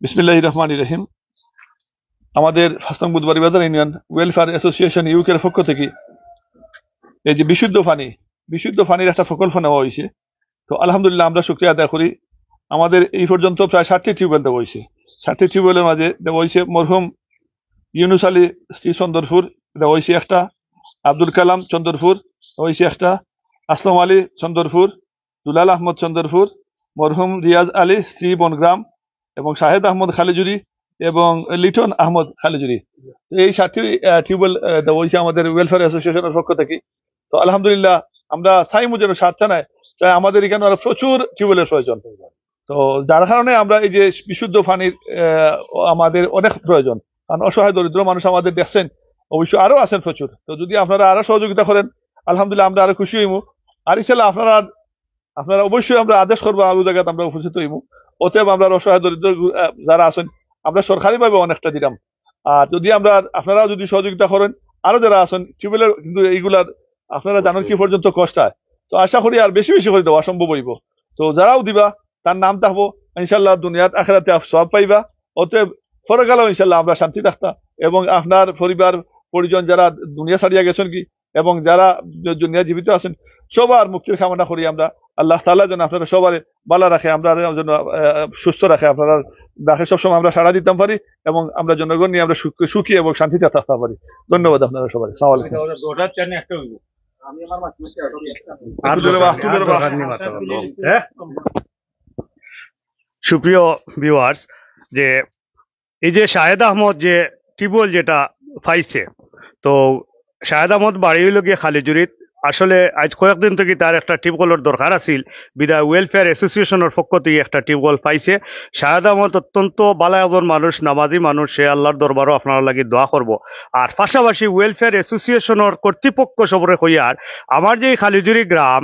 বিসমিল্লাহির রহমানির রহিম। আমাদের ফাস্টং বুধবাড়ি বাজার ইউনিয়ন ওয়েলফেয়ার অ্যাসোসিয়েশন ইউকের পক্ষ থেকে এই যে বিশুদ্ধ পানির একটা প্রকল্প নেওয়া হয়েছে। তো আলহামদুলিল্লাহ আমরা শুকরিয়া আদায় করি। আমাদের এই পর্যন্ত প্রায় 60টি টিউবওয়েল দেওয়া হয়েছে। 60টি টিউবওয়েলের মাঝে দেওয়া হয়েছে মরহুম ইউনুস আলী শ্রী চন্দরপুর দেওয়া হয়েছে একটা, আব্দুল কালাম চন্দরপুর দেওয়া হয়েছে একটা, আসলাম আলী চন্দরপুর, দুলাল আহমদ চন্দরপুর, মরহুম রিয়াজ আলী শ্রী বনগ্রাম এবং শাহেদ আহমদ খালিজুরি এবং লিটন আহমদ খালিজুরি। এই 60টি টিউবওয়েল দেওয়া হয়েছে আমাদের ওয়েলফেয়ার অ্যাসোসিয়েশনের পক্ষ থেকে। তো আলহামদুলিল্লাহ আমরা চাইমু যেন স্বার্থ নাই, তাই আমাদের এখানে আরো প্রচুর টিউবওয়েলের প্রয়োজন। তো যার কারণে আমরা এই যে বিশুদ্ধ পানির আমাদের অনেক প্রয়োজন, কারণ অসহায় দরিদ্র মানুষ আমাদের দেখছেন, অবশ্যই আরো আছেন প্রচুর। তো যদি আপনারা আরো সহযোগিতা করেন আলহামদুলিল্লাহ আমরা আরো খুশি হইমু। আর ইনশাল্লাহ আপনারা অবশ্যই আমরা আদেশ করবো আবু জায়গাতে আমরা উপস্থিত হইমু। অতএব আমরা অসহায় দরিদ্র যারা আছেন আমরা সরকারি ভাবে অনেকটা দিলাম, আর যদি আপনারা যদি সহযোগিতা করেন আরো যারা আছেন টিউবওয়েলের, কিন্তু এইগুলার আপনারা জানেন কি পর্যন্ত কষ্ট হয়। তো আশা করি আর বেশি বেশি করে দেওয়া সম্ভব হইব। তো যারাও দিবা তার নাম থাকবো ইনশাল্লাহ দুনিয়াত আখিরাতে সব পাইবা। অতএব পরকালেও ইনশাল্লাহ আমরা শান্তি থাকতা এবং আপনার পরিবার পরিজন যারা দুনিয়া ছাড়িয়া গেছেন কি এবং যারা দুনিয়া জীবিত আছেন সবার মুক্তির কামনা করি আমরা। আল্লাহ তাআলা যেন আপনারা সবার ভালো রাখে, আমরা যেন সুস্থ রাখে, আপনারা রাখে সবসময় আমরা সাড়া দিতে পারি এবং আমরা জনগণ নিয়ে আমরা সুখী এবং শান্তিতে থাকতে পারি। ধন্যবাদ আপনারা সবাই। আসসালামু আলাইকুম। সুপ্রিয় ভিউয়ার্স, যে এই যে শাহেদ আহমদ যে টিউবওয়েল যেটা পাইছে, তো শাহেদ আহমদ বাড়ি হইল গিয়ে খালিজুরিত। আসলে আজ কয়েকদিন থেকে তার একটা টিউবওয়েলের দরকার আছিল, বিদায় ওয়েলফেয়ার অ্যাসোসিয়েশনের পক্ষ থেকে একটা টিউবওয়েল পাইছে। শাহেদ আহমদ অত্যন্ত ভালো একজন মানুষ, নামাজি মানুষ, সে আল্লাহর দরবারও আপনারা লাগি দোয়া করব। আর পাশাপাশি ওয়েলফেয়ার অ্যাসোসিয়েশনের কর্তৃপক্ষ সবরে হইয়ার আমার যে খালিজুরি গ্রাম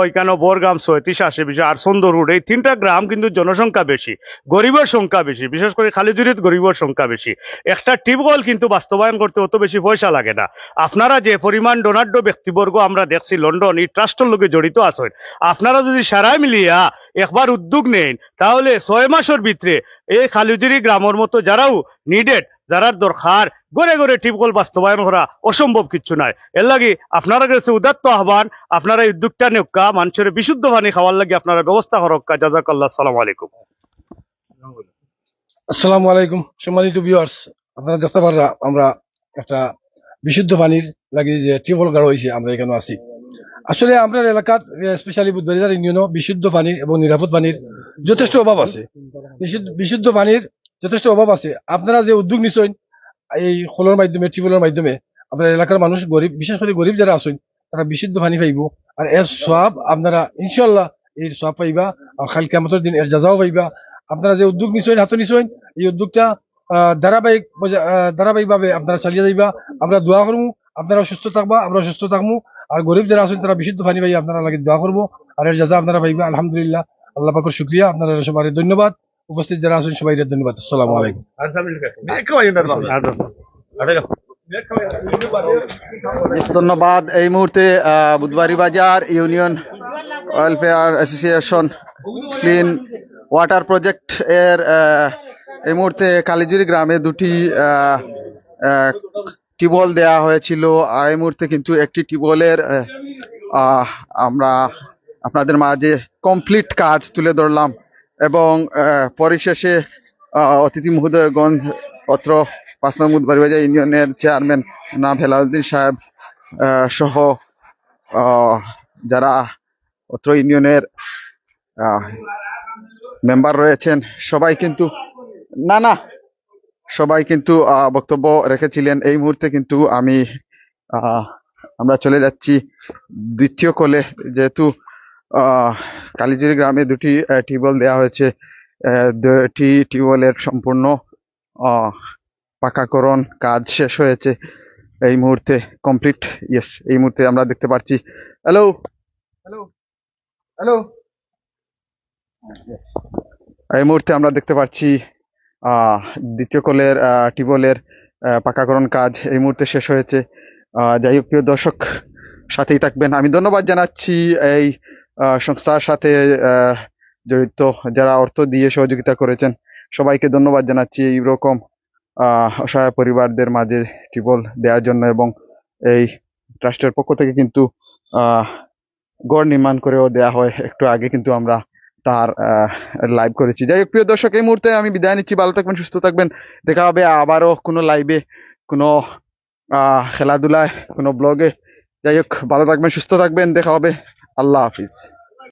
এখানে বরগ্রাম 37 আর সুন্দর রোড, এই 3টা গ্রাম কিন্তু জনসংখ্যা বেশি, গরিবের সংখ্যা বেশি, বিশেষ করে খালিজুরিত গরিবের সংখ্যা বেশি। একটা টিউবওয়েল কিন্তু বাস্তবায়ন করতে অত বেশি পয়সা লাগে না। আপনারা যে পরিমাণ ডোনাঢ্য ব্যক্তিবর্গ আমরা দেখছি লন্ডন এই ট্রাস্টের লোকে জড়িত আছেন, আপনারা যদি সারাই মিলিয়া একবার উদ্যোগ নেন তাহলে 6 মাসের ভিতরে এই খালিজুরি গ্রামের মতো যারাও নিডেড, যারা দরকার, গড়ে গড়ে টিউবওয়েল বাস্তবায়ন করা অসম্ভব কিছু নাই। এর লাগি আপনারা কাছে উদাত্ত আহ্বান, আপনারা এই উদ্যোগটা নেকা, মানুষের বিশুদ্ধ পানি খাওয়ার লাগি আপনারা ব্যবস্থা করক্কা। জাযাকাল্লাহ। আসসালামু আলাইকুম। আসসালামু আলাইকুম সম্মানিত ভিউয়ার্স, আপনারা দেখতে পাররা আমরা একটা বিশুদ্ধ পানির লাগি যে টিউবওয়েল গাড়া হয়েছে, আমরা এখানে আছি। আসলে আমরা এলাকার স্পেশালি বুধবাড়িজার ইউনিয়নও বিশুদ্ধ পানির এবং নিরাপদ পানির যথেষ্ট অভাব আছে। বিশুদ্ধ পানির যথেষ্ট অভাব আছে। আপনারা যে উদ্যোগ নিচ্ছেন এই খোলার মাধ্যমে, টিউবওয়েলের মাধ্যমে, আপনার এলাকার মানুষ গরিব, বিশেষ করে গরিব যারা আছেন তারা বিশুদ্ধ পানি পাইব। আর এর সব আপনারা ইনশাল্লাহ এর সব পাইবা, আর কাল কিয়ামতের দিন এর জাযাও পাইবা। আপনারা যে উদ্যোগ নিচ্ছেন, হাতে নিচ্ছেন, এই উদ্যোগটা ধারাবাহিক ভাবে আপনারা চালিয়ে যাইবা। আমরা দোয়া করবো আপনারা সুস্থ থাকবা, আমরা সুস্থ থাকবো। আর গরিব যারা আছেন তারা বিশুদ্ধ পানি পাই আপনারা লাগে দোয়া করবো, আর এর জাযা আপনারা পাইবা। আলহামদুলিল্লাহ, আল্লাহ পাকের শুকরিয়া। আপনারা সবাই ধন্যবাদ, উপস্থিত যারা আছেন সবাই ধন্যবাদ। আসসালামু আলাইকুম। ধন্যবাদ। এই মুহূর্তে বুধবাড়ি বাজার union welfare association clean water project এর এই মুহূর্তে কালিজুরি গ্রামে 2টি টিউবওয়েল দেওয়া হয়েছিল। এই মুহূর্তে কিন্তু একটি টিউবওয়েলের আমরা আপনাদের মাঝে কমপ্লিট কাজ তুলে ধরলাম এবং পরিশেষে অতিথি মহোদয়গণ অত্র 5 নং বুধবাড়ি বাজার ইউনিয়নের চেয়ারম্যান জনাব হেলালুদ্দিন সাহেব সহ যারা অত্র ইউনিয়নের মেম্বার রয়েছেন সবাই কিন্তু বক্তব্য রেখেছিলেন। এই মুহূর্তে কিন্তু আমরা চলে যাচ্ছি দ্বিতীয় কলে, যেহেতু কালিজুরি গ্রামে 2টি টিউবওয়েল দেওয়া হয়েছে। 2টি টিউবওয়েলের সম্পূর্ণ পাকাকরণ কাজ শেষ হয়েছে, এই মুহূর্তে কমপ্লিট। এই মুহূর্তে আমরা দেখতে পাচ্ছি এই মুহূর্তে আমরা দেখতে পাচ্ছি দ্বিতীয় কলের টিউবওয়েলের পাকাকরণ কাজ এই মুহূর্তে শেষ হয়েছে। যাই হোক, প্রিয় দর্শক সাথেই থাকবেন। আমি ধন্যবাদ জানাচ্ছি এই সংস্থার সাথে জড়িত যারা অর্থ দিয়ে সহযোগিতা করেছেন সবাইকে ধন্যবাদ জানাচ্ছি এইরকম অসহায় পরিবারদের মাঝে টিউবওয়েল দেওয়ার জন্য। এবং এই ট্রাস্টের পক্ষ থেকে কিন্তু গড় নির্মাণ করেও দেওয়া হয়, একটু আগে কিন্তু আমরা তার লাইভ করেছি। যাই হোক প্রিয় দর্শক, এই মুহূর্তে আমি বিদায় নিচ্ছি। ভালো থাকবেন, সুস্থ থাকবেন। দেখা হবে আবারও কোনো লাইভে, কোনো খেলাধুলায়, কোনো ব্লগে। যাই হোক, ভালো থাকবেন, সুস্থ থাকবেন। দেখা হবে। আল্লাহ হাফিজ।